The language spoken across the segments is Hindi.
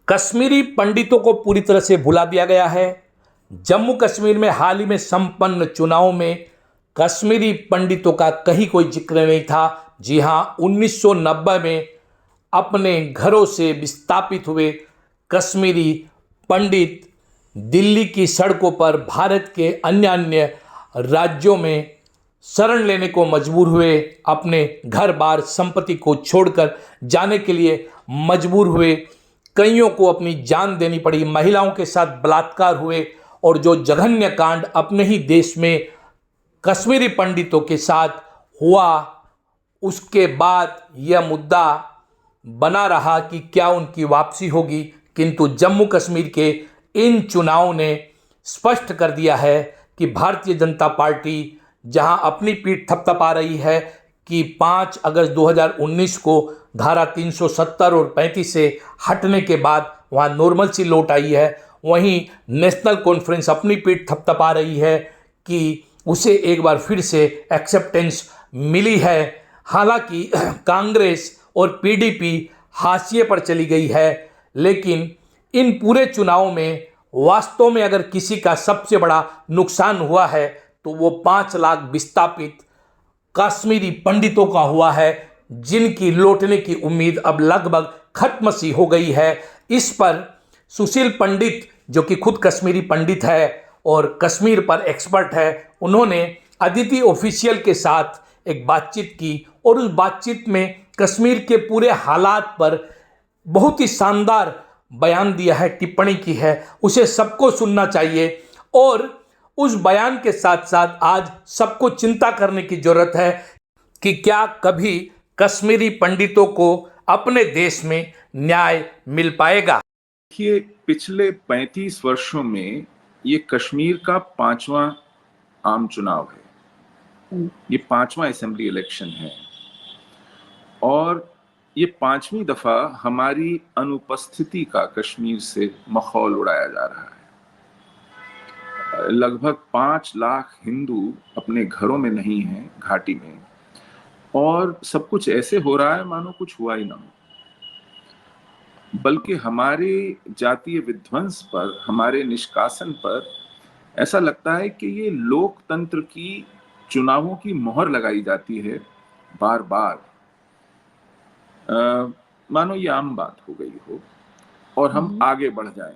कश्मीरी पंडितों को पूरी तरह से भुला दिया गया है। जम्मू कश्मीर में हाल ही में संपन्न चुनाव में कश्मीरी पंडितों का कहीं कोई जिक्र नहीं था। जी हां, 1990 में अपने घरों से विस्थापित हुए कश्मीरी पंडित दिल्ली की सड़कों पर भारत के अन्य अन्य राज्यों में शरण लेने को मजबूर हुए। अपने घर बार संपत्ति को छोड़कर जाने के लिए मजबूर हुए। कईयों को अपनी जान देनी पड़ी। महिलाओं के साथ बलात्कार हुए और जो जघन्य कांड अपने ही देश में कश्मीरी पंडितों के साथ हुआ, उसके बाद यह मुद्दा बना रहा कि क्या उनकी वापसी होगी। किंतु जम्मू कश्मीर के इन चुनावों ने स्पष्ट कर दिया है कि भारतीय जनता पार्टी जहां अपनी पीठ थपथपा रही है कि 5 अगस्त 2019 को धारा 370 और 35 से हटने के बाद वहां नॉर्मल सी लौट आई है, वहीं नेशनल कॉन्फ्रेंस अपनी पीठ थपथपा रही है कि उसे एक बार फिर से एक्सेप्टेंस मिली है। हालांकि कांग्रेस और पीडीपी हाशिए पर चली गई है, लेकिन इन पूरे चुनाव में वास्तव में अगर किसी का सबसे बड़ा नुकसान हुआ है तो वो 5 लाख विस्थापित कश्मीरी पंडितों का हुआ है, जिनकी लौटने की उम्मीद अब लगभग खत्म सी हो गई है। इस पर सुशील पंडित, जो कि खुद कश्मीरी पंडित है और कश्मीर पर एक्सपर्ट है, उन्होंने अदिति ऑफिशियल के साथ एक बातचीत की और उस बातचीत में कश्मीर के पूरे हालात पर बहुत ही शानदार बयान दिया है, टिप्पणी की है। उसे सबको सुनना चाहिए और उस बयान के साथ साथ आज सबको चिंता करने की जरूरत है कि क्या कभी कश्मीरी पंडितों को अपने देश में न्याय मिल पाएगा। देखिए, पिछले 35 वर्षों में ये कश्मीर का 5वां आम चुनाव है। ये 5वां असेंबली इलेक्शन है और ये 5वीं दफा हमारी अनुपस्थिति का कश्मीर से मखौल उड़ाया जा रहा है। लगभग 5 लाख हिंदू अपने घरों में नहीं हैं, घाटी में, और सब कुछ ऐसे हो रहा है मानो कुछ हुआ ही ना हो। बल्कि हमारे जातीय विध्वंस पर, हमारे निष्कासन पर ऐसा लगता है कि ये लोकतंत्र की, चुनावों की मोहर लगाई जाती है बार बार, मानो ये आम बात हो गई हो और हम आगे बढ़ जाएं,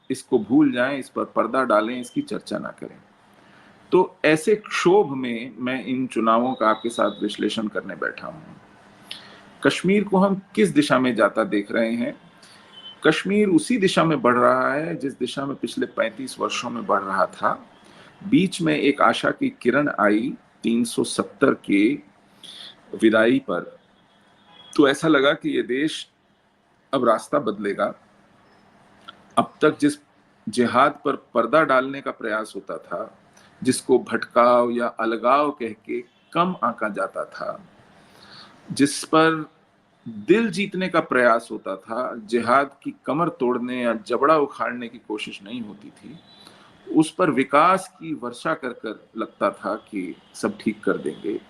इसको भूल जाएं, इस पर पर्दा डालें, इसकी चर्चा ना करें। तो ऐसे क्षोभ में मैं इन चुनावों का आपके साथ विश्लेषण करने बैठा हूं। कश्मीर को हम किस दिशा में जाता देख रहे हैं? कश्मीर उसी दिशा में बढ़ रहा है जिस दिशा में पिछले 35 वर्षों में बढ़ रहा था। बीच में एक आशा की किरण आई 370 के विदाई पर, तो ऐसा लगा कि ये देश अब रास्ता बदलेगा। अब तक जिस जिहाद पर पर्दा डालने का प्रयास होता था, जिसको भटकाव या अलगाव कह के कम आंका जाता था, जिस पर दिल जीतने का प्रयास होता था, जिहाद की कमर तोड़ने या जबड़ा उखाड़ने की कोशिश नहीं होती थी, उस पर विकास की वर्षा कर कर लगता था कि सब ठीक कर देंगे।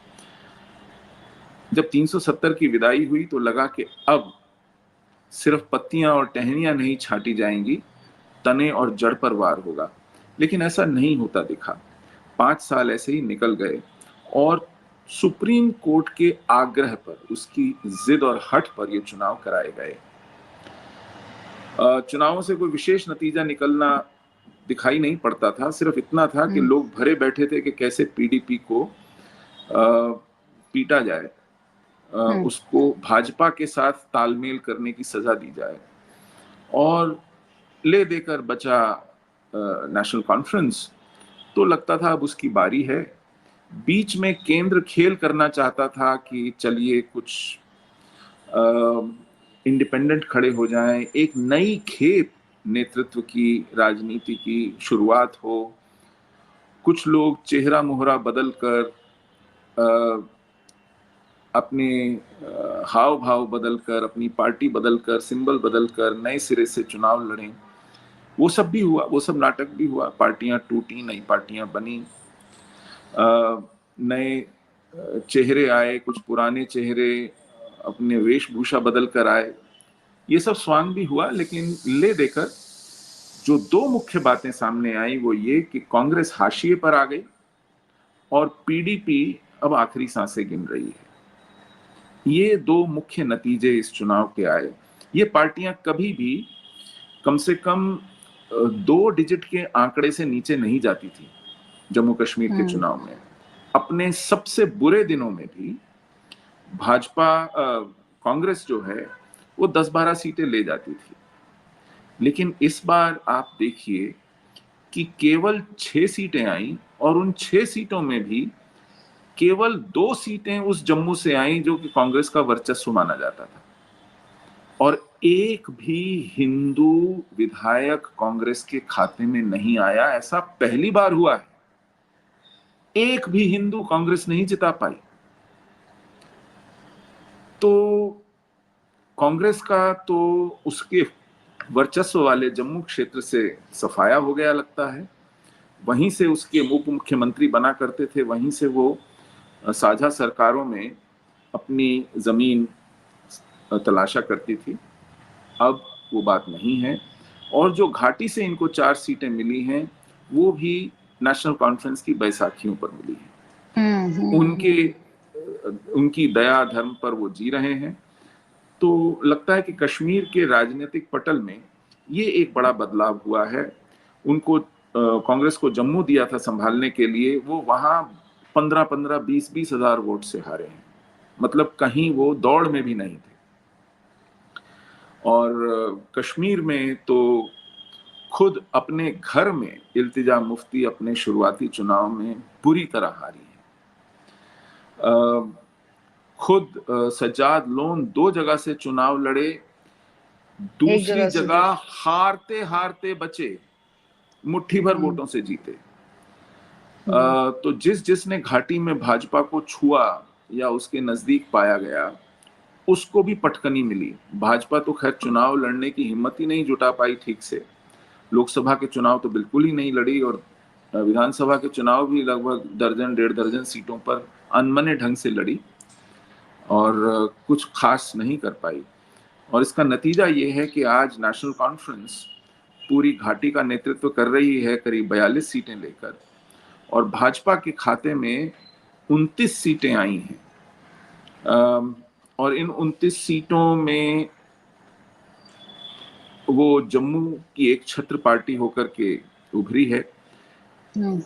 जब 370 की विदाई हुई तो लगा कि अब सिर्फ पत्तियां और टहनियां नहीं छाटी जाएंगी, तने और जड़ पर वार होगा। लेकिन ऐसा नहीं होता दिखा। 5 साल ऐसे ही निकल गए और सुप्रीम कोर्ट के आग्रह पर, उसकी जिद और हठ पर ये चुनाव कराए गए। चुनावों से कोई विशेष नतीजा निकलना दिखाई नहीं पड़ता था। सिर्फ इतना था कि लोग भरे बैठे थे कि कैसे पीडीपी को पीटा जाए, उसको भाजपा के साथ तालमेल करने की सजा दी जाए, और ले देकर बचा नेशनल कॉन्फ्रेंस। तो लगता था अब उसकी बारी है। बीच में केंद्र खेल करना चाहता था कि चलिए कुछ इंडिपेंडेंट खड़े हो जाएं, एक नई खेप नेतृत्व की, राजनीति की शुरुआत हो। कुछ लोग चेहरा मोहरा बदल कर, अपने हाव भाव बदल कर, अपनी पार्टी बदल कर, सिंबल बदल कर नए सिरे से चुनाव लड़ें। वो सब भी हुआ, वो सब नाटक भी हुआ। पार्टियां टूटी, नई पार्टियां बनी, नए चेहरे आए, कुछ पुराने चेहरे अपने वेशभूषा बदल कर आए। ये सब स्वांग भी हुआ, लेकिन ले देकर जो दो मुख्य बातें सामने आई वो ये कि कांग्रेस हाशिए पर आ गई और पीडीपी अब आखिरी सांसें गिन रही है। ये दो मुख्य नतीजे इस चुनाव के आए। ये पार्टियां कभी भी कम से कम 2 डिजिट के आंकड़े से नीचे नहीं जाती थी जम्मू कश्मीर के चुनाव में। अपने सबसे बुरे दिनों में भी भाजपा कांग्रेस जो है वो 10-12 सीटें ले जाती थी। लेकिन इस बार आप देखिए कि केवल 6 सीटें आई और उन 6 सीटों में भी केवल 2 सीटें उस जम्मू से आई जो कि कांग्रेस का वर्चस्व माना जाता था, और एक भी हिंदू विधायक कांग्रेस के खाते में नहीं आया। ऐसा पहली बार हुआ है, एक भी हिंदू कांग्रेस नहीं जिता पाई। तो कांग्रेस का तो उसके वर्चस्व वाले जम्मू क्षेत्र से सफाया हो गया लगता है। वहीं से उसके उप मुख्यमंत्री बना करते थे, वहीं से वो साझा सरकारों में अपनी जमीन तलाशा करती थी। अब वो बात नहीं है, और जो घाटी से इनको 4 सीटें मिली हैं वो भी नेशनल कॉन्फ्रेंस की बैसाखियों पर मिली है। उनकी दया धर्म पर वो जी रहे हैं। तो लगता है कि कश्मीर के राजनीतिक पटल में ये एक बड़ा बदलाव हुआ है। उनको कांग्रेस को जम्मू दिया था संभालने के लिए, वो वहां 15-15, 20-20 हजार वोट से हारे हैं। मतलब कहीं वो दौड़ में भी नहीं थे। और कश्मीर में तो खुद अपने घर में इल्तिजा मुफ्ती अपने शुरुआती चुनाव में बुरी तरह हारी है। खुद सज्जाद लोन 2 जगह से चुनाव लड़े, दूसरी जगह हारते हारते बचे, मुट्ठी भर वोटों से जीते। तो जिसने घाटी में भाजपा को छुआ या उसके नजदीक पाया गया, उसको भी पटकनी मिली। भाजपा तो खैर चुनाव लड़ने की हिम्मत ही नहीं जुटा पाई ठीक से। लोकसभा के चुनाव तो बिल्कुल ही नहीं लड़ी, और विधानसभा के चुनाव भी लगभग दर्जन 1.5 दर्जन सीटों पर अनमने ढंग से लड़ी और कुछ खास नहीं कर पाई। और इसका नतीजा ये है कि आज नेशनल कॉन्फ्रेंस पूरी घाटी का नेतृत्व कर रही है करीब 42 सीटें लेकर, और भाजपा के खाते में 29 सीटें आई हैं। और इन 29 सीटों में वो जम्मू की एक छत्र पार्टी होकर के उभरी है।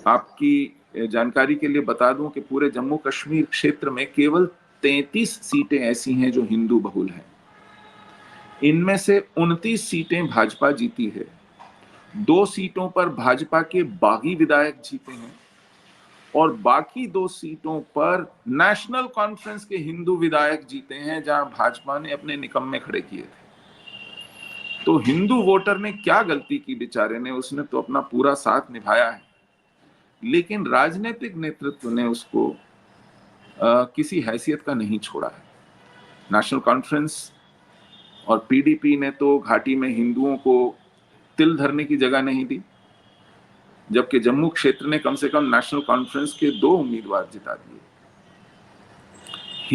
आपकी जानकारी के लिए बता दूं कि पूरे जम्मू कश्मीर क्षेत्र में केवल 33 सीटें ऐसी हैं जो हिंदू बहुल हैं। इनमें से 29 सीटें भाजपा जीती है। 2 सीटों पर भाजपा के बागी विधायक जीते हैं, और बाकी 2 सीटों पर नेशनल कॉन्फ्रेंस के हिंदू विधायक जीते हैं जहां भाजपा ने अपने निकम्मे खड़े किए थे। तो हिंदू वोटर ने क्या गलती की बेचारे ने, उसने तो अपना पूरा साथ निभाया है, लेकिन राजनीतिक नेतृत्व ने उसको किसी हैसियत का नहीं छोड़ा है। नेशनल कॉन्फ्रेंस और पीडीपी ने तो घाटी में हिंदुओं को तिल धरने की जगह नहीं दी, जबकि जम्मू क्षेत्र ने कम से कम नेशनल कॉन्फ्रेंस के 2 उम्मीदवार जिता दिए,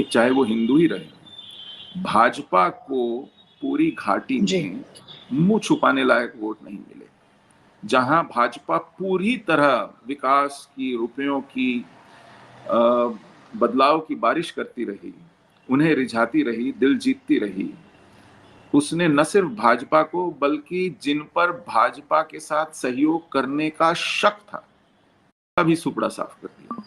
चाहे वो हिंदू ही रहे। भाजपा को पूरी घाटी में मुंह छुपाने लायक वोट नहीं मिले। जहां भाजपा पूरी तरह विकास की, रुपयों की, बदलाव की बारिश करती रही, उन्हें रिझाती रही, दिल जीतती रही, उसने न सिर्फ भाजपा को बल्कि जिन पर भाजपा के साथ सहयोग करने का शक था भी सुपड़ा साफ कर दिया।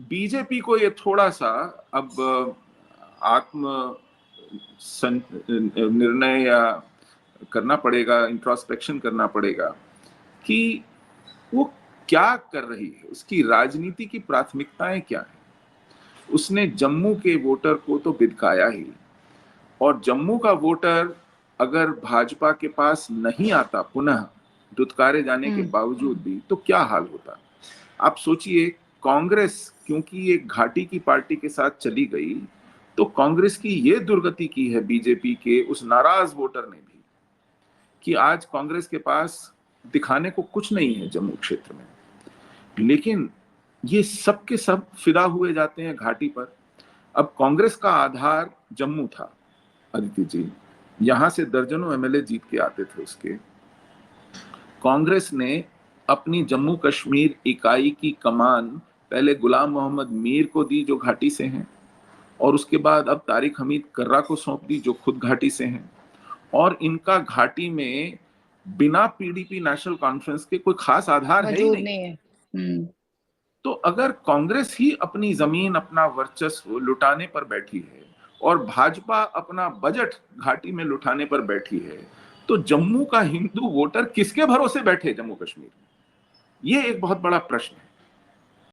बीजेपी को ये थोड़ा सा अब आत्म निर्णय या करना पड़ेगा, इंट्रोस्पेक्शन करना पड़ेगा कि वो क्या कर रही है, उसकी राजनीति की प्राथमिकताएं क्या है। उसने जम्मू के वोटर को तो बिदकाया ही, और जम्मू का वोटर अगर भाजपा के पास नहीं आता पुनः दुत्कारे जाने के बावजूद भी, तो क्या हाल होता। आप सोचिए, कांग्रेस क्योंकि एक घाटी की पार्टी के साथ चली गई, तो कांग्रेस की ये दुर्गति की है बीजेपी के उस नाराज वोटर ने भी, कि आज कांग्रेस के पास दिखाने को कुछ नहीं है जम्मू क्षेत्र में। लेकिन ये सब के सब फिदा हुए जाते हैं घाटी पर। अब कांग्रेस का आधार जम्मू था, अदिति जी, यहां से दर्जनों एमएलए जीत के आते थे उसके। कांग्रेस ने अपनी जम्मू कश्मीर इकाई की कमान पहले गुलाम मोहम्मद मीर को दी जो घाटी से हैं, और उसके बाद अब तारिक हमीद कर्रा को सौंप दी जो खुद घाटी से हैं। और इनका घाटी में बिना पीडीपी नेशनल कॉन्फ्रेंस के कोई खास आधार है ही मौजूद नहीं। नहीं है। तो अगर कांग्रेस ही अपनी जमीन, अपना वर्चस्व लुटाने पर बैठी है और भाजपा अपना बजट घाटी में लुटाने पर बैठी है, तो जम्मू का हिंदू वोटर किसके भरोसे बैठे जम्मू कश्मीर में? ये एक बहुत बड़ा प्रश्न है।